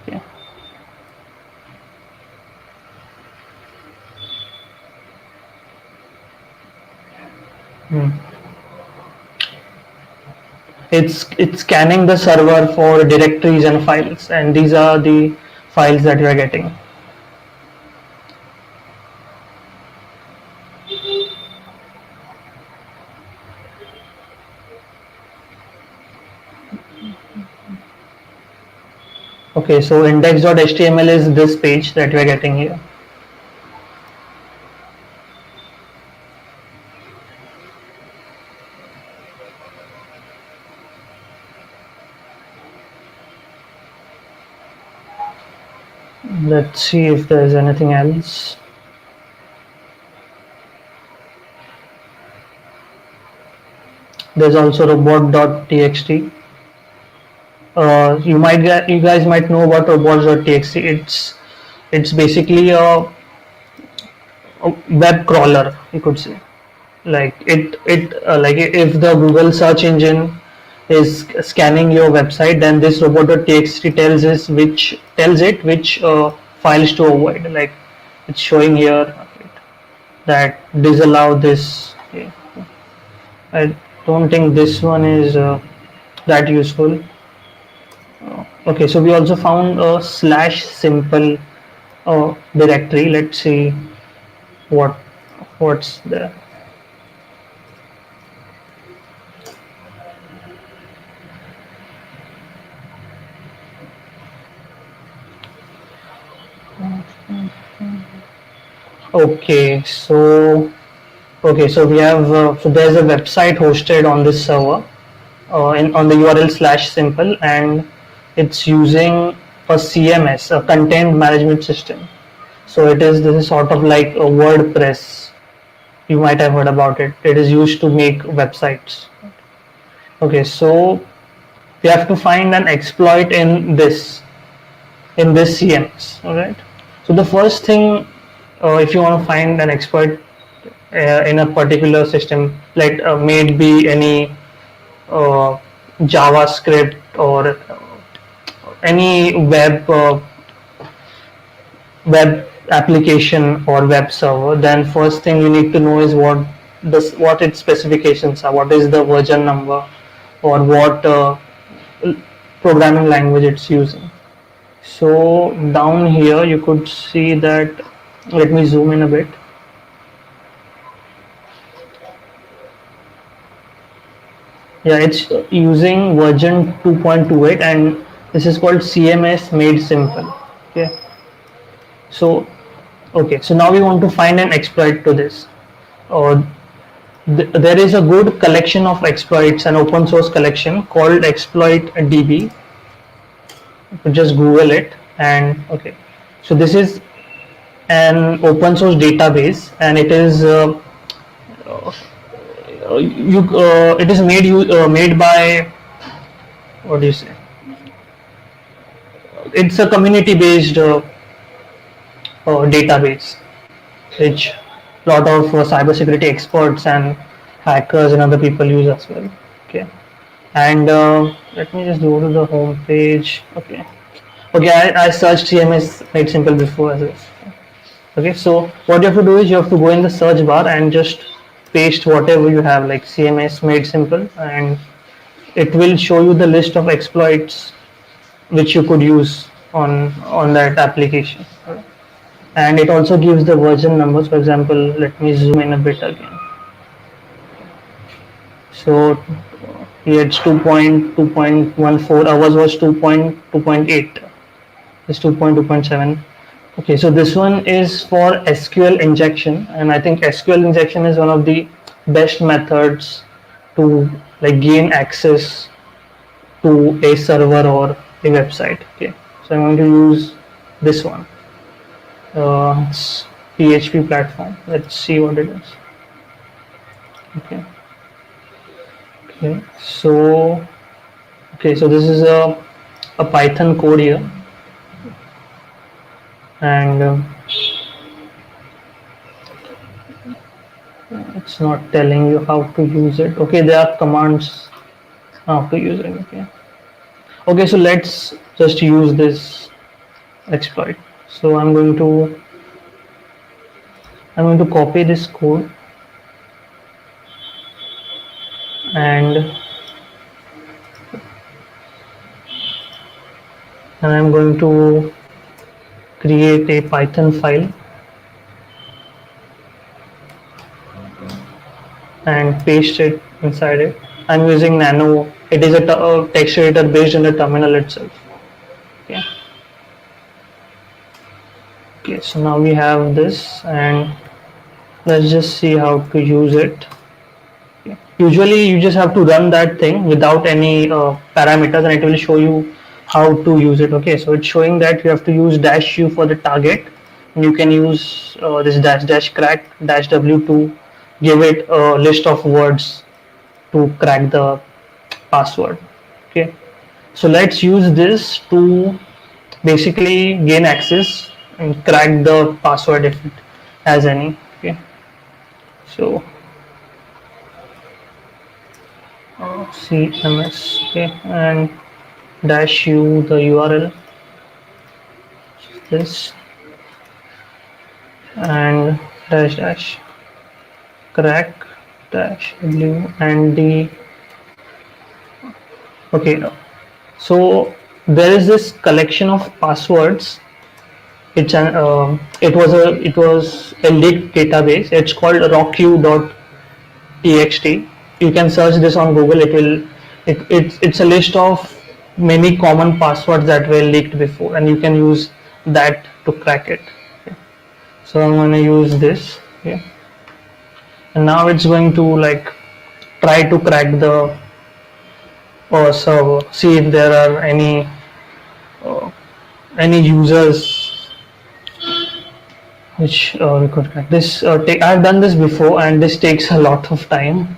Okay. It's scanning the server for directories and files, and these are the files that we are getting. Okay, so index.html is this page that we are getting here. Let's see if there's anything else. There's also robot.txt. You guys might know about robots.txt. It's basically a web crawler, you could say. Like like if the Google search engine is scanning your website, then this robot.txt tells it which files to avoid. Like it's showing here that disallow this. Okay. I don't think this one is that useful. Okay, so we also found a /simple directory. Let's see what's there. Okay, so we have so there's a website hosted on this server on the URL /simple, and it's using a CMS, a content management system. So this is sort of like a WordPress. You might have heard about it. It is used to make websites. Okay, so we have to find an exploit in this CMS. All right. So the first thing, if you want to find an exploit in a particular system, like may it be any JavaScript or any web application or web server, then first thing you need to know is what its specifications are, what is the version number, or what programming language it's using. So down here you could see that, let me zoom in a bit. Yeah, it's using version 2.28, and this is called CMS made simple. Okay, so now we want to find an exploit to this. There is a good collection of exploits, an open source collection called exploitdb. You could just Google it, and okay, so this is an open source database, and it is it is made by, what do you say, it's a community based database which a lot of cybersecurity experts and hackers and other people use as well. Okay, and let me just go to the home page. Okay, I searched CMS made simple before as well. Okay, so what you have to do is you have to go in the search bar and just paste whatever you have, like CMS made simple, and it will show you the list of exploits which you could use on that application. And it also gives the version numbers. For example, let me zoom in a bit again. So here it's 2.2.14, ours was 2.2.8, it's 2.2.7. Okay, so this one is for SQL injection, and I think SQL injection is one of the best methods to like gain access to a server or a website. Okay, so I'm going to use this one. It's PHP platform. Let's see what it is. Okay, Okay, so this is a Python code here, and it's not telling you how to use it. Okay, there are commands how to use it. Okay, so let's just use this exploit. So I'm going to copy this code, and I'm going to create a Python file and paste it inside it. I'm using Nano. It is a text editor based on the terminal itself. Okay. Okay, so now we have this, and let's just see how to use it. Okay. Usually you just have to run that thing without any parameters, and it will show you how to use it. Okay, so it's showing that you have to use -u for the target, and you can use this --crack -w to give it a list of words to crack the password. Okay, so let's use this to basically gain access and crack the password if it has any. Okay, so cms, okay, and -u the URL, this, and --crack -w and the. Okay, so there is this collection of passwords. It was a leaked database. It's called rockq.txt. You can search this on Google. It's a list of many common passwords that were leaked before, and you can use that to crack it. Okay. So I'm going to use this. Okay. And now it's going to try to crack the server, see if there are any users which we could crack. This I've done this before, and this takes a lot of time.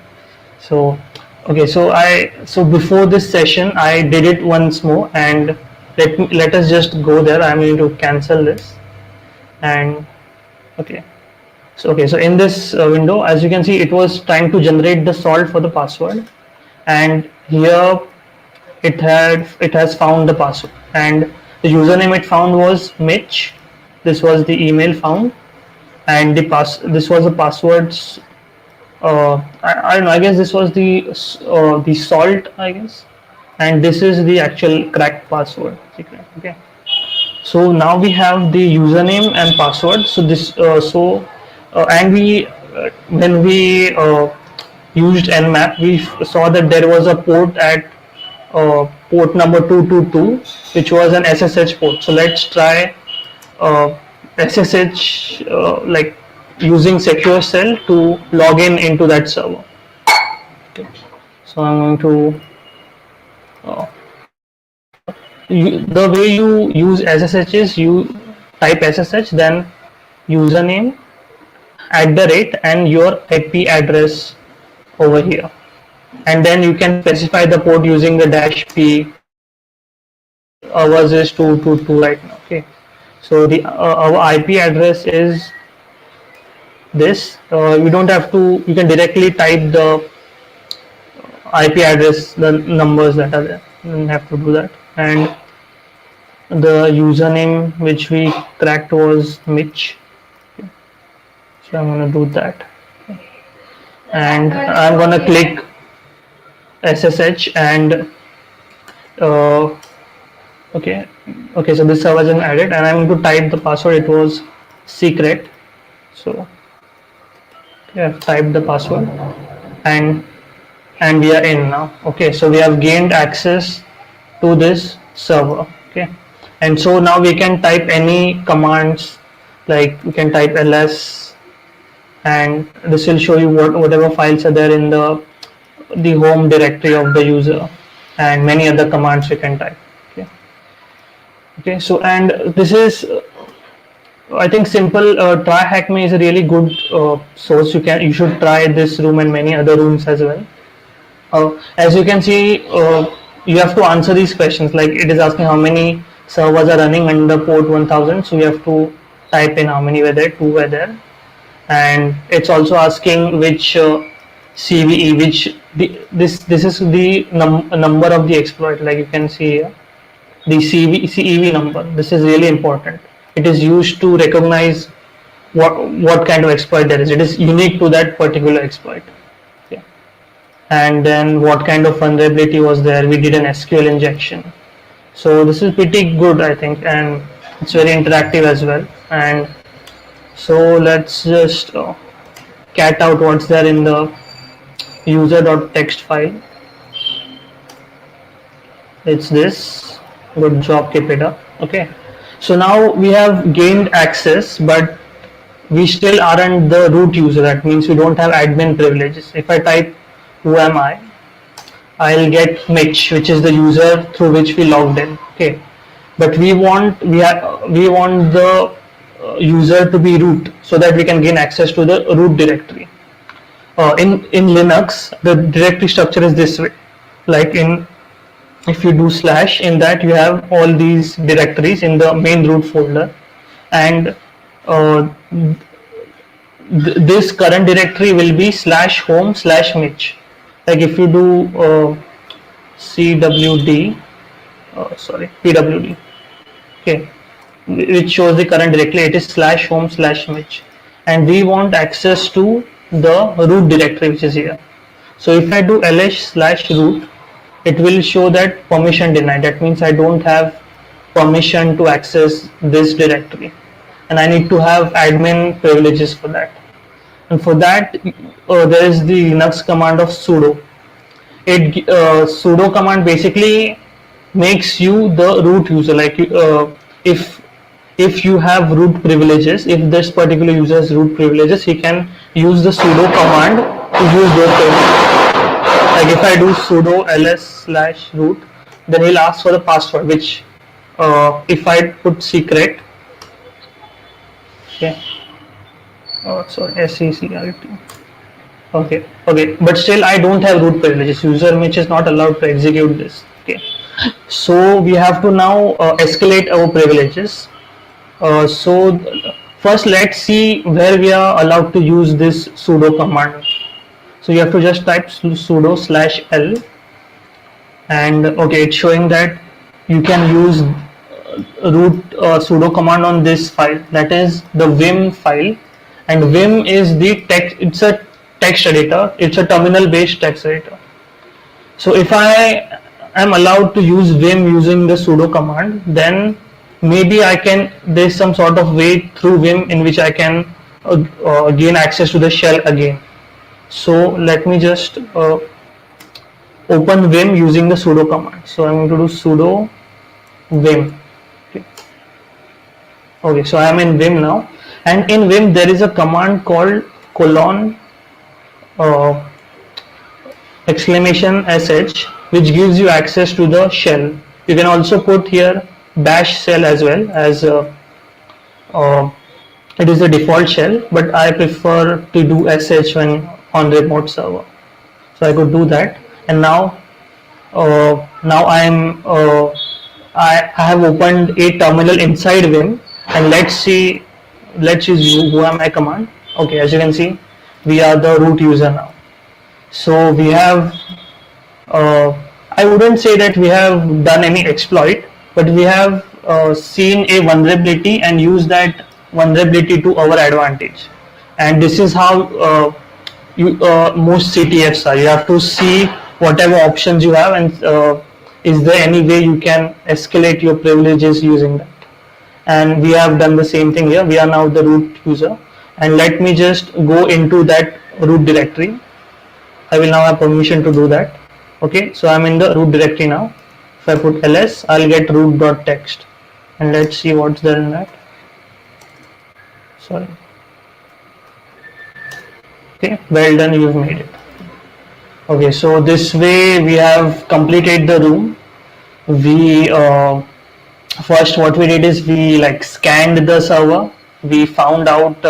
So okay, so before this session I did it once more, and let us just go there. I'm going to cancel this, and okay, so in this window, as you can see, it was trying to generate the salt for the password, and here it has found the password, and the username it found was Mitch. This was the email found, and this was the passwords. I don't know, I guess this was the salt, I guess, and this is the actual cracked password secret. Okay, so now we have the username and password. So this and we when we used nmap, we saw that there was a port at port number 222, which was an SSH port. So let's try SSH using secure shell to log into that server. Okay. So I'm going to the way you use SSH is you type SSH, then username, @ and your IP address over here, and then you can specify the port using the -p. Ours is 222 right now. Okay, so our IP address is this. You don't have to, you can directly type the IP address, the numbers that are there. You don't have to do that. And the username which we cracked was Mitch. Okay. So I'm going to do that, and I'm going to click SSH, and okay, so this server is added, and I'm going to type the password. It was secret. So okay, I've typed the password, and we are in now. Okay, so we have gained access to this server. Okay, and so now we can type any commands, like we can type ls, and this will show you whatever files are there in the home directory of the user, and many other commands we can type. Okay, so, and this is I think simple. Try Hack Me is a really good source. You should try this room and many other rooms as well. As you can see, you have to answer these questions. Like it is asking how many servers are running under port 1000. So you have to type in how many were there, 2 were there, and it's also asking which CVE, which this is the number of the exploit. Like you can see here, the CEV number. This is really important. It is used to recognize what kind of exploit there is. It is unique to that particular exploit. Yeah. And then what kind of vulnerability was there? We did an SQL injection. So this is pretty good, I think, and it's very interactive as well. And so let's just cat out what's there in the user.txt file. It's this. Good job, keep it up. Okay. So now we have gained access, but we still aren't the root user. That means we don't have admin privileges. If I type who am I'll get Mitch, which is the user through which we logged in. Okay, but we want the user to be root so that we can gain access to the root directory. In Linux, the directory structure is this way. Like if you do / in that you have all these directories in the main root folder, and this current directory will be /home/Mitch. Like if you do pwd, okay, which shows the current directory, it is /home/Mitch, and we want access to the root directory which is here. So if I do ls/root, it will show that permission denied. That means I don't have permission to access this directory, and I need to have admin privileges for that. And for that, there is the Linux command of sudo. Sudo command basically makes you the root user. Like if you have root privileges, if this particular user has root privileges, he can use the sudo command to use those privileges. Like if I do sudo ls/root, then he'll ask for the password, which if I put secret, okay, SECRT, okay, but still I don't have root privileges. User Mitch is not allowed to execute this. Okay, so we have to now escalate our privileges. So first let's see where we are allowed to use this sudo command. So you have to just type sudo /l, and okay, it's showing that you can use root sudo command on this file, that is the vim file, and vim is the text. It's a text editor. It's a terminal based text editor. So if I am allowed to use vim using the sudo command, then maybe there's some sort of way through vim in which I can gain access to the shell again. So let me just open vim using the sudo command. So I'm going to do sudo vim. Okay, so I am in vim now, and in vim there is a command called !/sh, which gives you access to the shell. You can also put here bash shell as well, as it is the default shell, but I prefer to do sh when on remote server. So I could do that, and now I have opened a terminal inside vim, and let's use who am I command. Okay, as you can see, we are the root user now. So we have I wouldn't say that we have done any exploit, but we have seen a vulnerability and used that vulnerability to our advantage. And this is how most CTFs are. You have to see whatever options you have, and is there any way you can escalate your privileges using that. And we have done the same thing here. We are now the root user, and let me just go into that root directory. I will now have permission to do that. Okay, so I'm in the root directory now. If I put ls, I'll get root.txt, and let's see what's there in that. Sorry. Okay, well done, you've made it. Okay, so this way we have completed the room. We first what we did is we scanned the server. We found out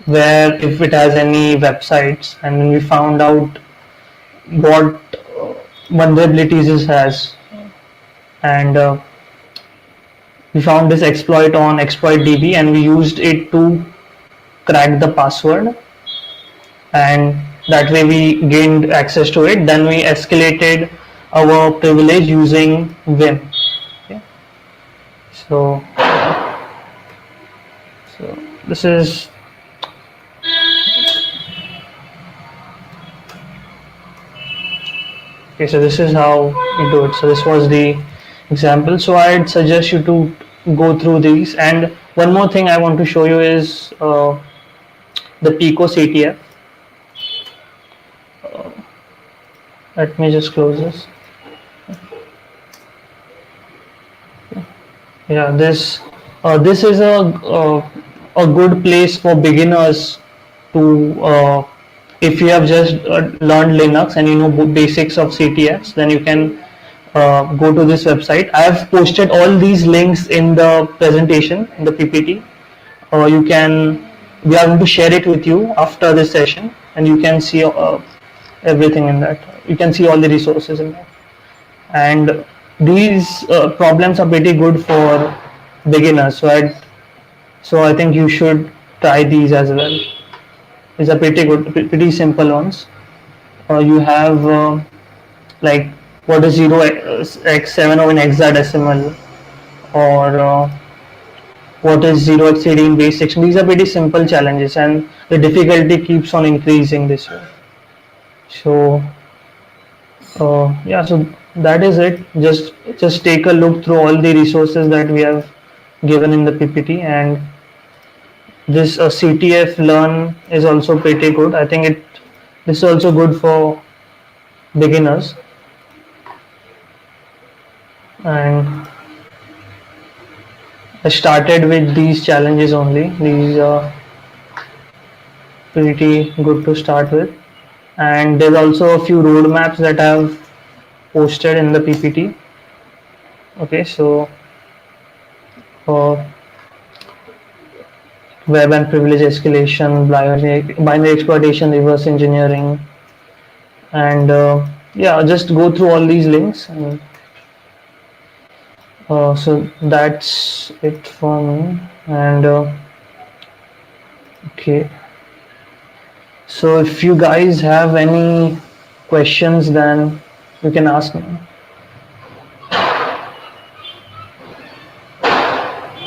where if it has any websites, and then we found out what vulnerabilities it has, and we found this exploit on exploit.db, and we used it to crack the password, and that way we gained access to it. Then we escalated our privilege using Vim. Okay. So, so this is okay. So this is how we do it. So this was the example. So I'd suggest you to go through these. And one more thing I want to show you is the Pico CTF. Let me just close this. Yeah, this is a good place for beginners to if you have just learned Linux and you know basics of CTFs, then you can go to this website. I have posted all these links in the presentation in the PPT. You can We are going to share it with you after this session, and you can see everything in that. You can see all the resources in that. And these problems are pretty good for beginners. So I think you should try these as well. These are pretty good, pretty simple ones. You have like what is 0x7 of an hexadecimal, or what is 0x18 base 6. These are pretty simple challenges, and the difficulty keeps on increasing this way. So yeah, so that is it. Just take a look through all the resources that we have given in the PPT, and this CTF learn is also pretty good. I think this is also good for beginners, and I started with these challenges only. These are pretty good to start with, and there's also a few roadmaps that I have posted in the PPT. Okay, so uh, web and privilege escalation, binary exploitation, reverse engineering, and yeah, just go through all these links. And so that's it for me. And okay, so if you guys have any questions, then you can ask me.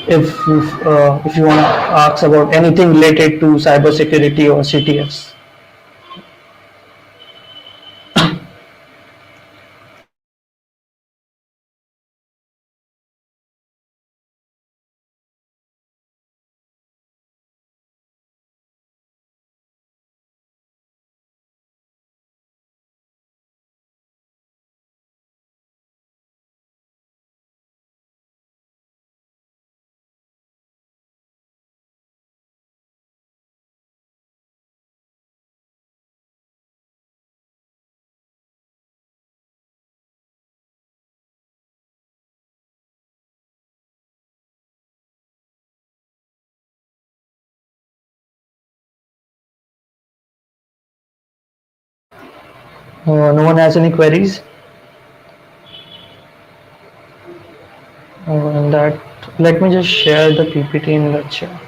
If you want to ask about anything related to cybersecurity or CTFs. No one has any queries? And that, let me just share the PPT in the chat.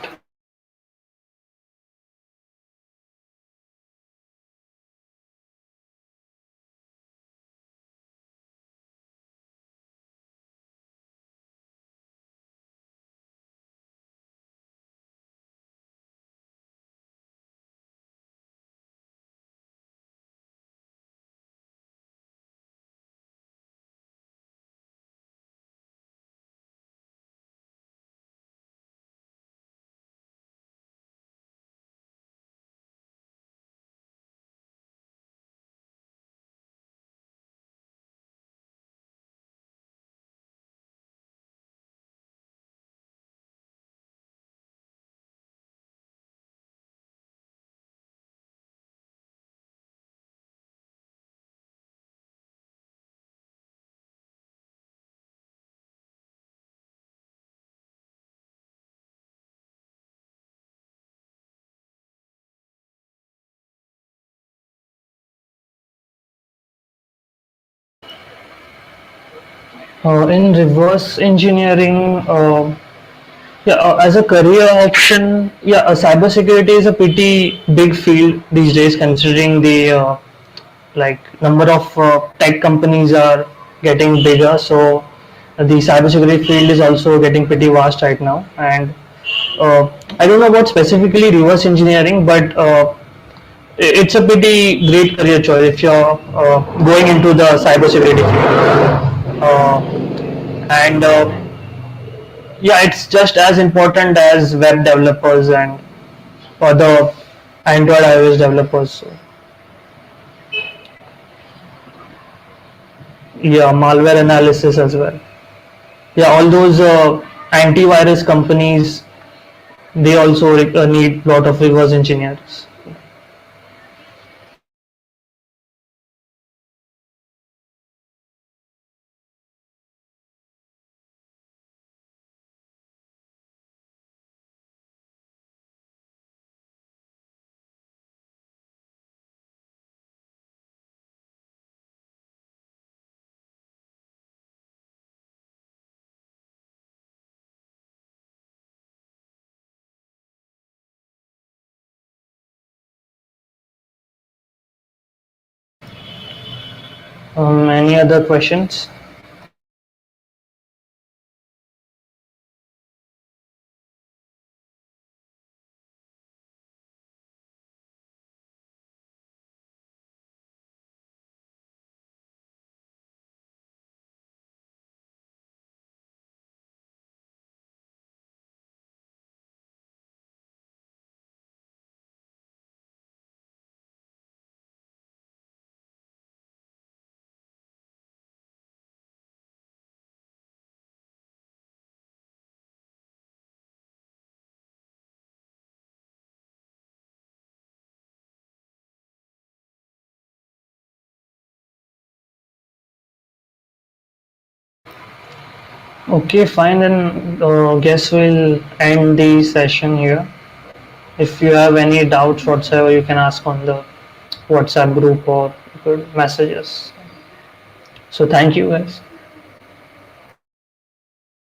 In reverse engineering, yeah, as a career option, yeah, cybersecurity is a pretty big field these days, considering the like number of tech companies are getting bigger. So the cybersecurity field is also getting pretty vast right now. And I don't know about specifically reverse engineering, but it's a pretty great career choice if you're going into the cybersecurity field. And yeah, it's just as important as web developers and other Android iOS developers. So, yeah, malware analysis as well. Yeah, all those antivirus companies, they also need a lot of reverse engineers. Any other questions? Okay, fine. Then guess we'll end the session here. If you have any doubts whatsoever, you can ask on the WhatsApp group or you could message us. So thank you guys.